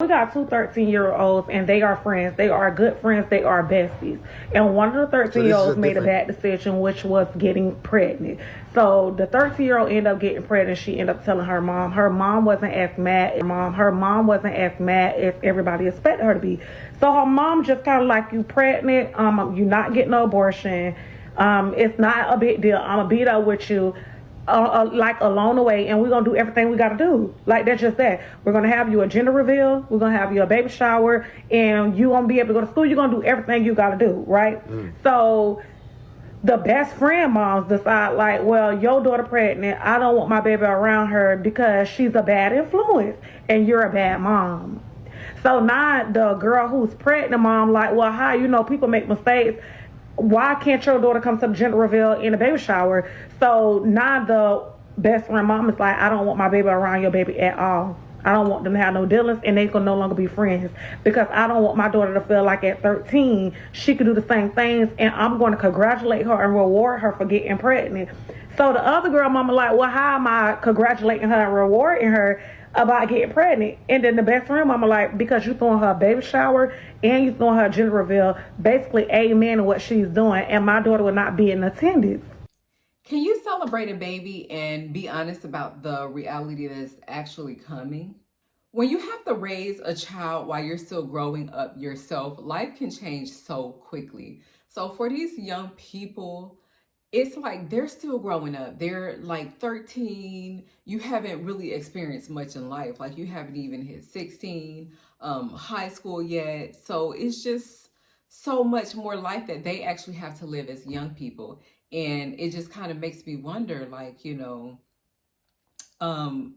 We got two 13-year-olds and they are friends. They are good friends. They are besties. And one of the 13-year-olds made a bad decision, which was getting pregnant. So the 13-year-old ended up getting pregnant. She ended up telling her mom. Her mom wasn't as mad. Her mom wasn't as mad as everybody expected her to be. So her mom just kind of like, you pregnant. You're not getting an abortion. It's not a big deal. I'm gonna be there with you. Like along the way, and we're gonna do everything we gotta do. Like that's just that. We're gonna have you a gender reveal, we're gonna have you a baby shower, and you gonna be able to go to school. You're gonna do everything you gotta do, right? So the best friend moms decide like, well, your daughter pregnant, I don't want my baby around her because she's a bad influence and you're a bad mom. So now the girl who's pregnant mom like, well, how, you know, people make mistakes. Why can't your daughter come to the gender reveal in a baby shower? So now the best friend mom is like, I don't want my baby around your baby at all. I don't want them to have no dealings, and they can no longer be friends because I don't want my daughter to feel like at 13 she could do the same things, and I'm going to congratulate her and reward her for getting pregnant. So the other girl mama like, well, how am I congratulating her and rewarding her about getting pregnant? And then the best friend mama like, because you throwing her a baby shower and you throwing her a gender reveal, basically amen to what she's doing, and my daughter will not be in attendance. Can you celebrate a baby and be honest about the reality that's actually coming? When you have to raise a child while you're still growing up yourself, life can change so quickly. So for these young people, it's like they're still growing up. They're like 13. You haven't really experienced much in life. Like you haven't even hit 16, high school yet. So it's just so much more life that they actually have to live as young people. And it just kind of makes me wonder, like, um,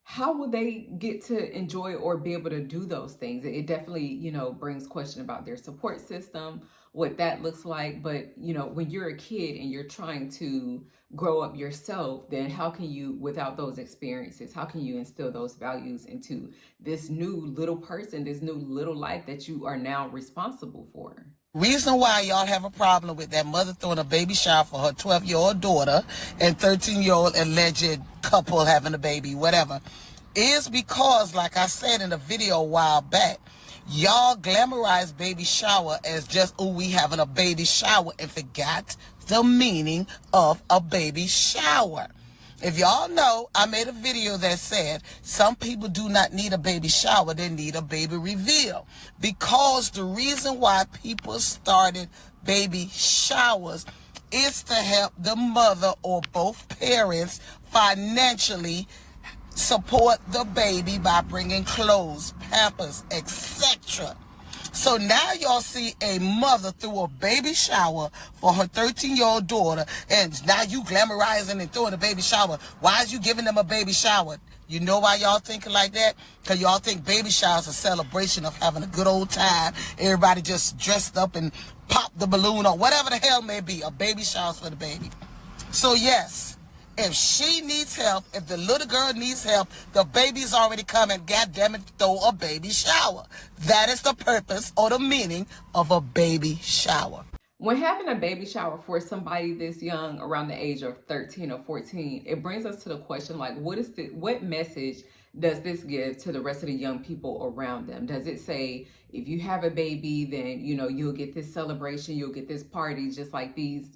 how will they get to enjoy or be able to do those things? It definitely, brings question about their support system, what that looks like. But, when you're a kid and you're trying to grow up yourself, then how can you, without those experiences, how can you instill those values into this new little person, this new little life that you are now responsible for? Reason why y'all have a problem with that mother throwing a baby shower for her 12-year-old daughter and 13-year-old alleged couple having a baby, whatever, is because, like I said in a video a while back, y'all glamorize baby shower as just, oh, we having a baby shower, and forgot the meaning of a baby shower. If y'all know, I made a video that said some people do not need a baby shower, they need a baby reveal. Because the reason why people started baby showers is to help the mother or both parents financially support the baby by bringing clothes, pampers, etc. So now y'all see a mother threw a baby shower for her 13-year-old daughter, and now you glamorizing and throwing a baby shower. Why is you giving them a baby shower? You know why y'all thinking like that? Because y'all think baby showers are a celebration of having a good old time. Everybody just dressed up and pop the balloon or whatever the hell may be. A baby shower's for the baby. So yes, if she needs help, if the little girl needs help, the baby's already coming. God damn it, throw a baby shower. That is the purpose or the meaning of a baby shower. When having a baby shower for somebody this young, around the age of 13 or 14, it brings us to the question, like, what message does this give to the rest of the young people around them? Does it say, if you have a baby, then, you'll get this celebration, you'll get this party, just like these,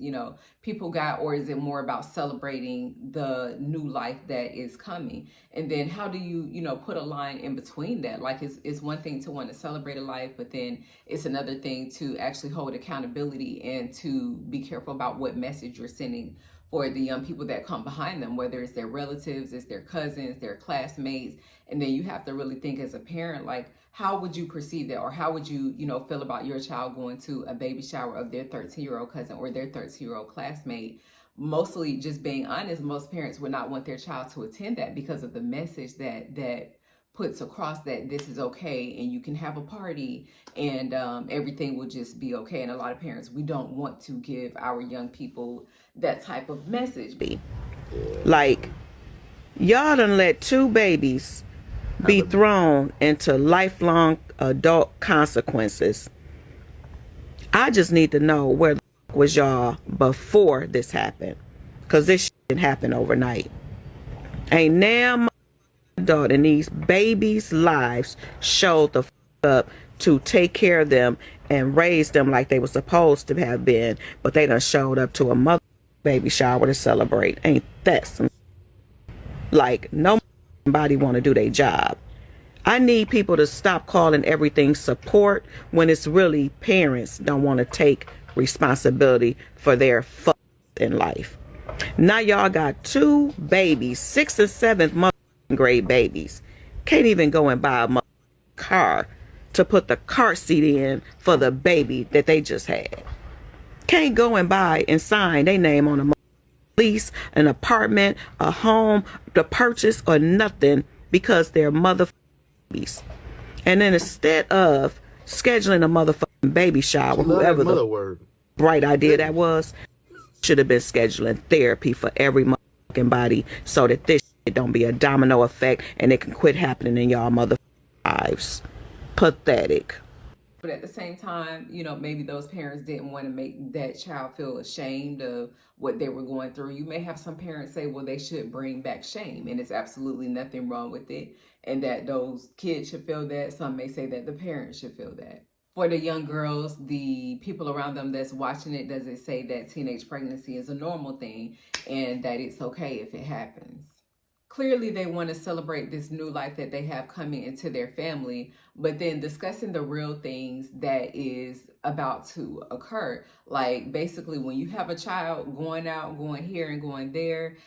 people got, or is it more about celebrating the new life that is coming? And then how do you, put a line in between that? Like, it's one thing to want to celebrate a life, but then it's another thing to actually hold accountability and to be careful about what message you're sending for the young people that come behind them, whether it's their relatives, it's their cousins, their classmates. And then you have to really think as a parent, like, how would you perceive that? Or how would you, feel about your child going to a baby shower of their 13-year-old cousin or their 13-year-old classmate? Mostly, just being honest, most parents would not want their child to attend that because of the message that puts across that this is okay and you can have a party and everything will just be okay. And a lot of parents, we don't want to give our young people that type of message. Like, y'all done let two babies be thrown into lifelong adult consequences. I just need to know where the was y'all before this happened, because this didn't happen overnight. Ain't damn adult in these babies' lives showed the up to take care of them and raise them like they were supposed to have been, but they done showed up to a mother baby shower to celebrate. Ain't that some? Like, nobody want to do their job. I need people to stop calling everything support when it's really parents don't want to take responsibility for their fuck in life. Now y'all got 2 babies, 6th and 7th grade babies. Can't even go and buy a car to put the car seat in for the baby that they just had. Can't go and buy and sign their name on a lease, an apartment, a home, the purchase, or nothing because they're babies. And then instead of scheduling a motherfucking baby shower, whoever the bright idea that was, should have been scheduling therapy for every motherfucking body so that this shit don't be a domino effect and it can quit happening in y'all motherfucking lives. Pathetic. But at the same time, you know, maybe those parents didn't want to make that child feel ashamed of what they were going through. You may have some parents say, well, they should bring back shame, and it's absolutely nothing wrong with it, and that those kids should feel that. Some may say that the parents should feel that. For the young girls, the people around them that's watching it, does it say that teenage pregnancy is a normal thing and that it's okay if it happens? Clearly, they want to celebrate this new life that they have coming into their family, but then discussing the real things that is about to occur. Like, basically, when you have a child going out, going here and going there,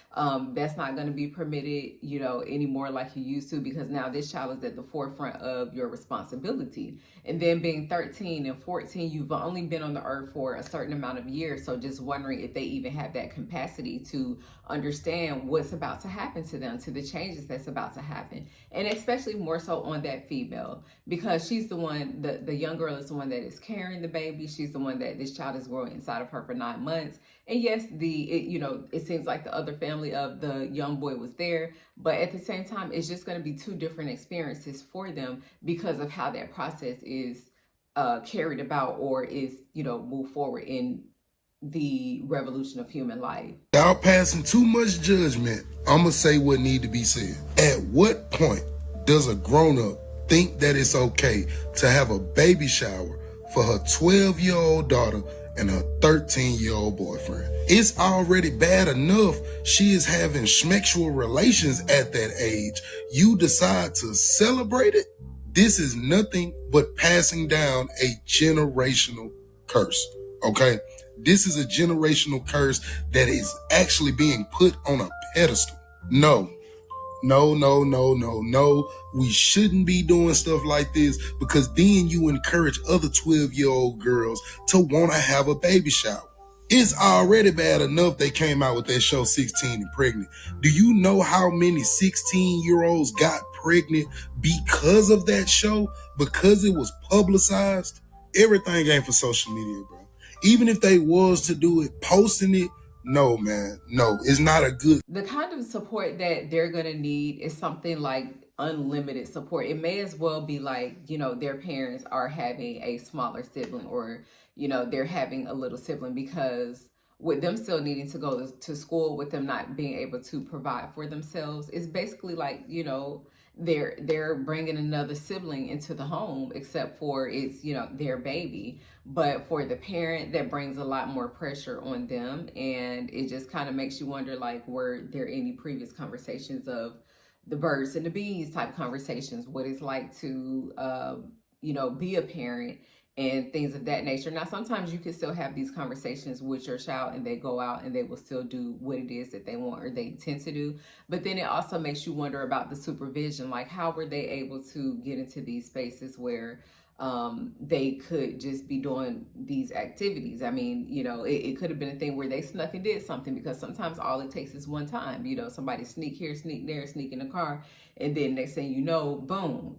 that's not going to be permitted, you know, anymore like you used to, because now this child is at the forefront of your responsibility. And then being 13 and 14, you've only been on the earth for a certain amount of years. So just wondering if they even have that capacity to understand what's about to happen to them, to the changes that's about to happen. And especially more so on that female, because she's the one, the young girl is the one that is carrying the baby. She's the one that this child is growing inside of her for 9 months. And yes, it seems like the other family of the young boy was there, but at the same time, it's just going to be 2 different experiences for them because of how that process is carried about or is, moved forward in the revolution of human life. Without passing too much judgment, I'm going to say what need to be said. At what point does a grown-up think that it's okay to have a baby shower for her 12-year-old daughter and her 13-year-old boyfriend? It's already bad enough she is having sexual relations at that age. You decide to celebrate it? This is nothing but passing down a generational curse, okay? This is a generational curse that is actually being put on a pedestal. No. We shouldn't be doing stuff like this, because then you encourage other 12-year-old girls to want to have a baby shower. It's already bad enough they came out with that show 16 and Pregnant. Do you know how many 16-year-olds got pregnant because of that show? Because it was publicized? Everything ain't for social media, bro. Even if they was to do it, posting it, no, man, no, it's not a good. The kind of support that they're going to need is something like unlimited support. It may as well be like, their parents are having a smaller sibling, or, they're having a little sibling, because with them still needing to go to school, with them not being able to provide for themselves, it's basically like, they're bringing another sibling into the home, except for it's, their baby. But for the parent, that brings a lot more pressure on them. And it just kind of makes you wonder, like, were there any previous conversations of the birds and the bees type conversations, what it's like to, be a parent and things of that nature. Now, sometimes you can still have these conversations with your child and they go out and they will still do what it is that they want or they intend to do. But then it also makes you wonder about the supervision. Like, how were they able to get into these spaces where they could just be doing these activities? I mean, it could have been a thing where they snuck and did something, because sometimes all it takes is one time, somebody sneak here, sneak there, sneak in the car, and then next thing you know, boom,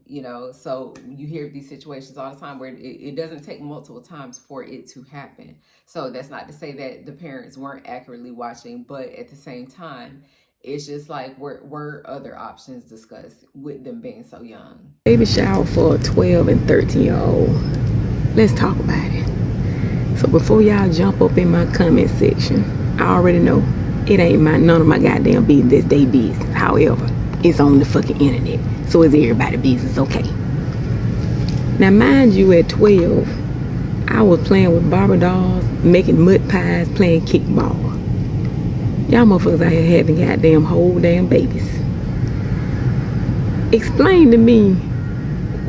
so you hear these situations all the time where it doesn't take multiple times for it to happen. So that's not to say that the parents weren't accurately watching, but at the same time, it's just like, were other options discussed with them being so young? Baby shower for a 12 and 13-year-old. Let's talk about it. So before y'all jump up in my comment section, I already know it ain't none of my goddamn business. That's they business. However, it's on the fucking internet. So it's everybody's business, okay? Now, mind you, at 12, I was playing with Barbie dolls, making mud pies, playing kickball. Y'all motherfuckers out here having goddamn whole damn babies. Explain to me,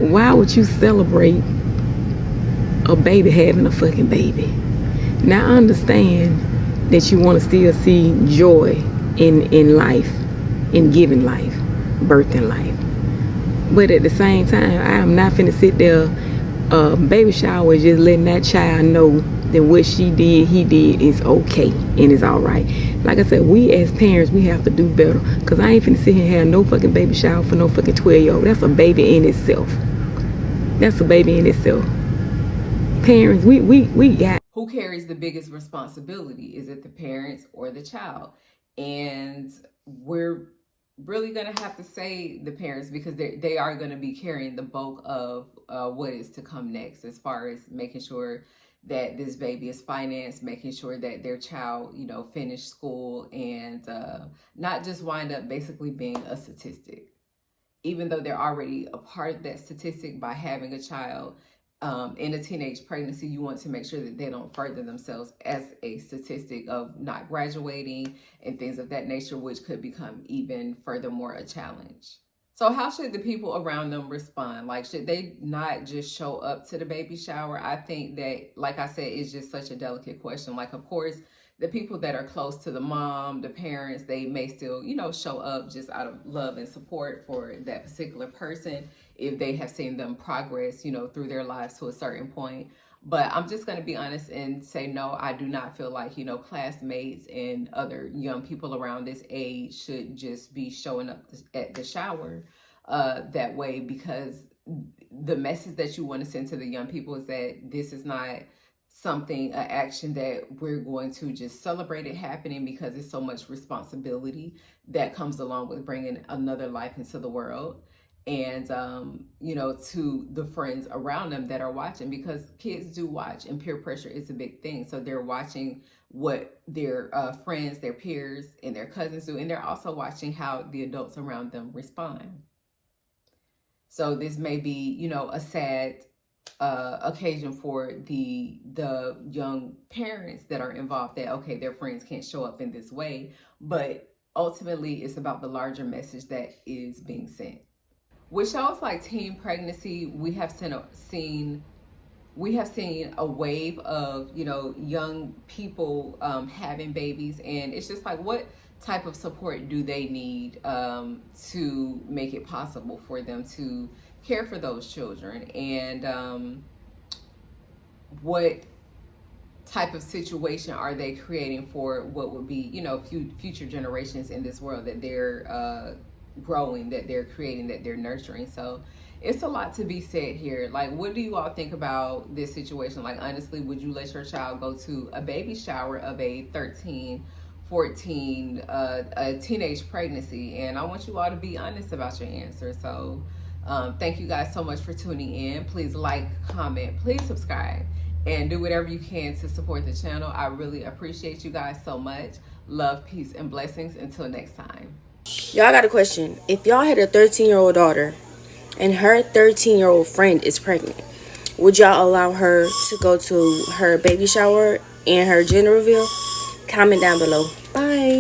why would you celebrate a baby having a fucking baby? Now, I understand that you want to still see joy in life, in giving life, birthing life. But at the same time, I am not finna sit there, baby shower, just letting that child know that what she did, he did is okay and is alright. Like I said, we as parents, we have to do better. Because I ain't finna sit here and have no fucking baby shower for no fucking 12-year-old. That's a baby in itself. That's a baby in itself. Parents, we got. Who carries the biggest responsibility? Is it the parents or the child? And we're really going to have to say the parents, because they are going to be carrying the bulk of what is to come next, as far as making sure that this baby is financed, making sure that their child, you know, finish school and not just wind up basically being a statistic. Even though they're already a part of that statistic by having a child in a teenage pregnancy, you want to make sure that they don't further themselves as a statistic of not graduating and things of that nature, which could become even furthermore a challenge. So how should the people around them respond? Like, should they not just show up to the baby shower? I think that, like I said, it's just such a delicate question. Like, of course, the people that are close to the mom, the parents, they may still, you know, show up just out of love and support for that particular person if they have seen them progress, you know, through their lives to a certain point. But I'm just going to be honest and say, no, I do not feel like, you know, classmates and other young people around this age should just be showing up at the shower that way, because the message that you want to send to the young people is that this is not something, an action that we're going to just celebrate it happening, because it's so much responsibility that comes along with bringing another life into the world. And, you know, to the friends around them that are watching, because kids do watch and peer pressure is a big thing. So they're watching what their friends, their peers, and their cousins do. And they're also watching how the adults around them respond. So this may be, you know, a sad occasion for the young parents that are involved, that, okay, their friends can't show up in this way. But ultimately, it's about the larger message that is being sent. With shows like teen pregnancy, we have seen a wave of, you know, young people having babies, and it's just like, what type of support do they need to make it possible for them to care for those children, and what type of situation are they creating for what would be, you know, future generations in this world that they're growing, that they're creating, that they're nurturing. So it's a lot to be said here. Like, what do you all think about this situation? Like, honestly, would you let your child go to a baby shower of a 13, 14, a teenage pregnancy? And I want you all to be honest about your answer. So thank you guys so much for tuning in. Please like, comment, please subscribe, and do whatever you can to support the channel. I really appreciate you guys so much. Love, peace, and blessings. Until next time. Y'all got a question. If y'all had a 13-year-old daughter and her 13-year-old friend is pregnant, would y'all allow her to go to her baby shower and her gender reveal? Comment down below. Bye.